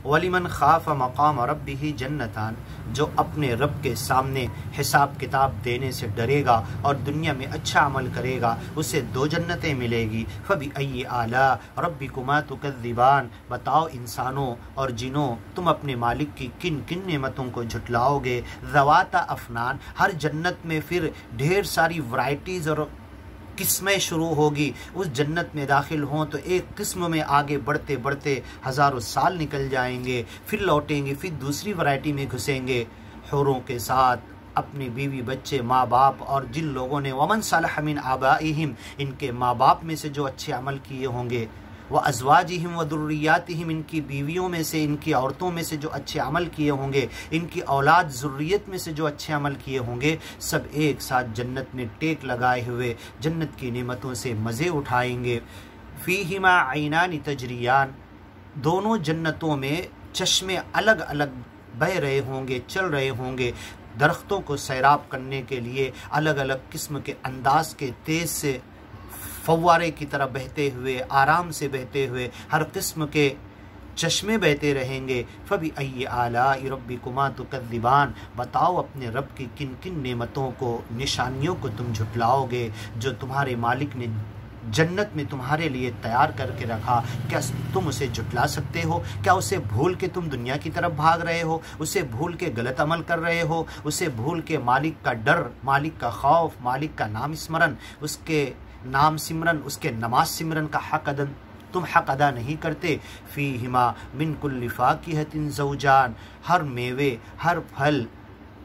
वलिमन खाफ मकाम रब्बिही जन्नतान, जो अपने रब के सामने हिसाब किताब देने से डरेगा और दुनिया में अच्छा अमल करेगा उसे 2 जन्नतें मिलेगी। फबी अय्यि आला रब्बिकुमा तुकज़्ज़िबान, बताओ इंसानों और जिनों तुम अपने मालिक की किन किन नेमतों को झुटलाओगे। ज़वाता अफनान, हर जन्नत में फिर ढेर सारी वैरायटीज़ और किस्में शुरू होगी। उस जन्नत में दाखिल हों तो एक किस्म में आगे बढ़ते बढ़ते हज़ारों साल निकल जाएंगे, फिर लौटेंगे, फिर दूसरी वैरायटी में घुसेंगे हूरों के साथ, अपने बीवी बच्चे माँ बाप और जिन लोगों ने वमन सलह मिन आबाइहिम, इनके माँ बाप में से जो अच्छे अमल किए होंगे, व अज़वाजिहिम व दुर्रियातिहिम, इनकी बीवियों में से इनकी औरतों में से जो अच्छे अमल किए होंगे, इनकी औलाद ज़ुर्रियत में से जो अच्छे अमल किए होंगे, सब एक साथ जन्नत में टेक लगाए हुए जन्नत की नेमतों से मज़े उठाएंगे। फ़ीहिमा ऐनान तजरियान, दोनों जन्नतों में चश्मे अलग अलग बह रहे होंगे, चल रहे होंगे। दरख्तों को सैराब करने के लिए अलग अलग किस्म के अंदाज के तेज़ से फव्वारे की तरह बहते हुए, आराम से बहते हुए हर किस्म के चश्मे बहते रहेंगे। फबी अय्यि आलाई रब्बिकुमा तुकज़्ज़िबान, बताओ अपने रब की किन किन नेमतों को, निशानियों को तुम झुटलाओगे जो तुम्हारे मालिक ने जन्नत में तुम्हारे लिए तैयार करके रखा। क्या तुम उसे झुटला सकते हो? क्या उसे भूल के तुम दुनिया की तरफ भाग रहे हो? उसे भूल के गलत अमल कर रहे हो? उसे भूल के मालिक का डर, मालिक का खौफ, मालिक का नाम स्मरण, उसके नाम सिमरन, उसके नमाज सिमरन का तुम हक अदा नहीं करते। फ़ीहिमा मिन कुल्लि फ़ाकिहतिन ज़ौजान, हर मेवे हर फल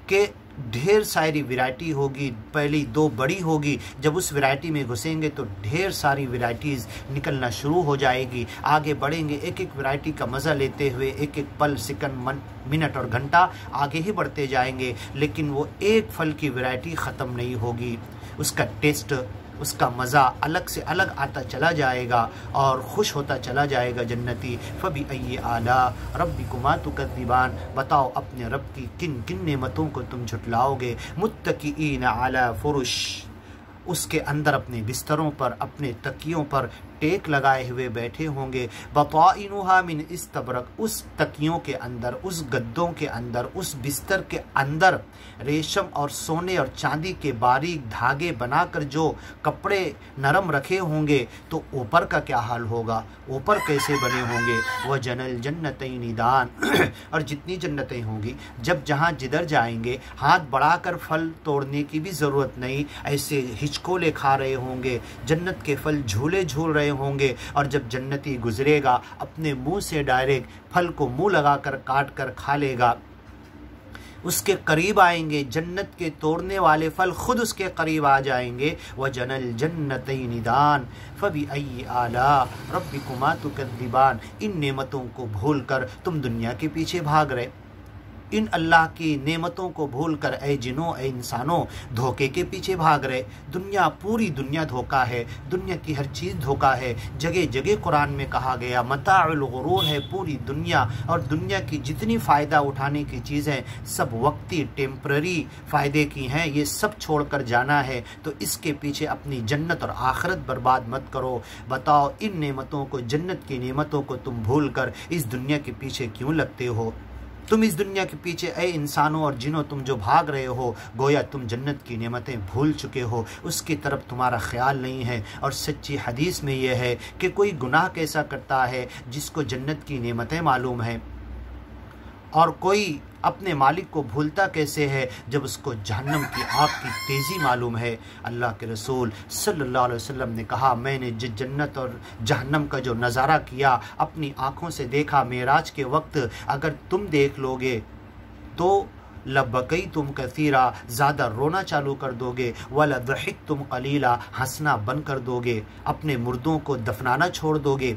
के ढेर सारी वैरायटी होगी। पहली 2 बड़ी होगी, जब उस वैरायटी में घुसेंगे तो ढेर सारी वैरायटीज़ निकलना शुरू हो जाएगी। आगे बढ़ेंगे, एक एक वैरायटी का मज़ा लेते हुए एक एक पल, सेकंड, मिनट और घंटा आगे ही बढ़ते जाएंगे, लेकिन वो एक फल की वैरायटी ख़त्म नहीं होगी। उसका टेस्ट, उसका मज़ा अलग से अलग आता चला जाएगा और खुश होता चला जाएगा जन्नती। फ़बी अय्यि आला रब्बिकुमा तुकज़्ज़िबान, बताओ अपने रब की किन किन नेमतों को तुम झुटलाओगे। मुत्तकीईन अला फुरुश, उसके अंदर अपने बिस्तरों पर, अपने तकियों पर टेक लगाए हुए बैठे होंगे। बताइनुहा मिन इस्तबरक, उस तकियों के अंदर, उस गद्दों के अंदर, उस बिस्तर के अंदर रेशम और सोने और चांदी के बारीक धागे बनाकर जो कपड़े नरम रखे होंगे, तो ऊपर का क्या हाल होगा? ऊपर कैसे बने होंगे? वह जनल जन्नतैनि दान, और जितनी जन्नतें होंगी, जब जहाँ जिधर जाएंगे हाथ बढ़ाकर फल तोड़ने की भी ज़रूरत नहीं, ऐसे हिचकोले खा रहे होंगे, जन्नत के फल झूले झूल रहे होंगे। और जब जन्नती गुजरेगा अपने मुंह से डायरेक्ट फल को मुंह लगाकर काट कर खा लेगा। उसके करीब आएंगे, जन्नत के तोड़ने वाले फल खुद उसके करीब आ जाएंगे। व जनल जन्नतैनि दान फबी अय्यि आला रब्बिकुमा तुकज़्ज़िबान, इन नेमतों को भूल कर तुम दुनिया के पीछे भाग रहे, इन अल्लाह की नेमतों को भूल कर ए जिनों, ए इंसानों, धोखे के पीछे भाग रहे। दुनिया, पूरी दुनिया धोखा है, दुनिया की हर चीज़ धोखा है। जगह जगह कुरान में कहा गया मताउल गुरूर है पूरी दुनिया, और दुनिया की जितनी फ़ायदा उठाने की चीज़ें सब वक्ती, टेम्पररी फ़ायदे की हैं, ये सब छोड़कर जाना है। तो इसके पीछे अपनी जन्नत और आखिरत बर्बाद मत करो। बताओ इन नेमतों को, जन्नत की नेमतों को तुम भूल कर इस दुनिया के पीछे क्यों लगते हो? तुम इस दुनिया के पीछे ए इंसानों और जिनों तुम जो भाग रहे हो, गोया तुम जन्नत की नेमतें भूल चुके हो, उसकी तरफ तुम्हारा ख्याल नहीं है। और सच्ची हदीस में यह है कि कोई गुनाह कैसा करता है जिसको जन्नत की नेमतें मालूम है, और कोई अपने मालिक को भूलता कैसे है जब उसको जहन्नम की आग की तेज़ी मालूम है। अल्लाह के रसूल सल्लल्लाहु अलैहि वसल्लम ने कहा, मैंने जन्नत और जहन्नम का जो नज़ारा किया, अपनी आँखों से देखा मेराज के वक्त, अगर तुम देख लोगे तो लबकई तुम कसीरा, ज़्यादा रोना चालू कर दोगे, वला दहिक तुम कलीला, हंसना बंद कर दोगे, अपने मुर्दों को दफनाना छोड़ दोगे।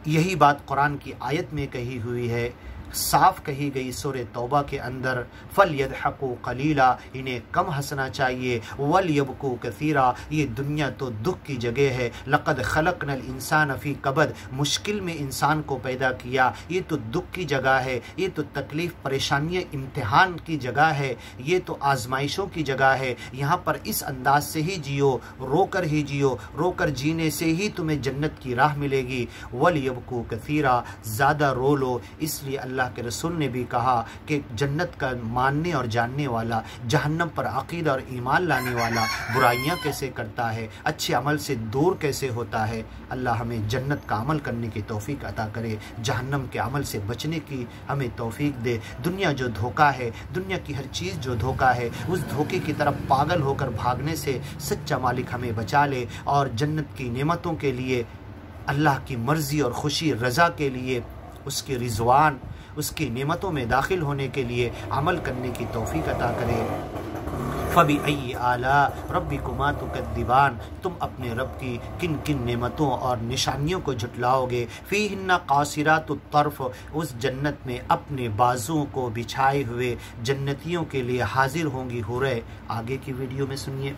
यही बात कुरान की आयत में कही हुई है, साफ कही गई सूरह तौबा के अंदर, फल यदहकू कलीला, इन्हें कम हंसना चाहिए, वल यबकू कसीरा, ये दुनिया तो दुख की जगह है, लक़द खलक़नल इंसान फ़ी कबद, मुश्किल में इंसान को पैदा किया, ये तो दुख की जगह है, ये तो तकलीफ़ परेशानियाँ इम्तिहान की जगह है, ये तो आजमाइशों की जगह है। यहाँ पर इस अंदाज से ही जियो, रोकर ही जियो, रोकर जीने से ही तुम्हें जन्नत की राह मिलेगी। वल यबकू कसीरा, ज़्यादा रो लो। इसलिए अल्लाह के रसूल ने भी कहा कि जन्नत का मानने और जानने वाला जहन्नम पर अकीदा और ईमान लाने वाला बुराइयां कैसे करता है, अच्छे अमल से दूर कैसे होता है। अल्लाह हमें जन्नत का अमल करने की तौफीक अता करे, जहन्नम के अमल से बचने की हमें तौफीक दे। दुनिया जो धोखा है, दुनिया की हर चीज़ जो धोखा है, उस धोखे की तरफ पागल होकर भागने से सच्चा मालिक हमें बचा ले और जन्नत की नेमतों के लिए, अल्लाह की मर्ज़ी और खुशी रज़ा के लिए, उसके रिज़वान, उसकी नेमतों में दाखिल होने के लिए अमल करने की तौफीक अता करे। फ़बी अय्यि आला रब्बिकुमा तुकद्दिबान, तुम अपने रब की किन किन नेमतों और निशानियों को झुटलाओगे। फ़ीहिन्ना क़ासिरातुत तर्फ़, उस जन्नत में अपने बाजुओं को बिछाए हुए जन्नतियों के लिए हाजिर होंगी हुरें। आगे की वीडियो में सुनिए।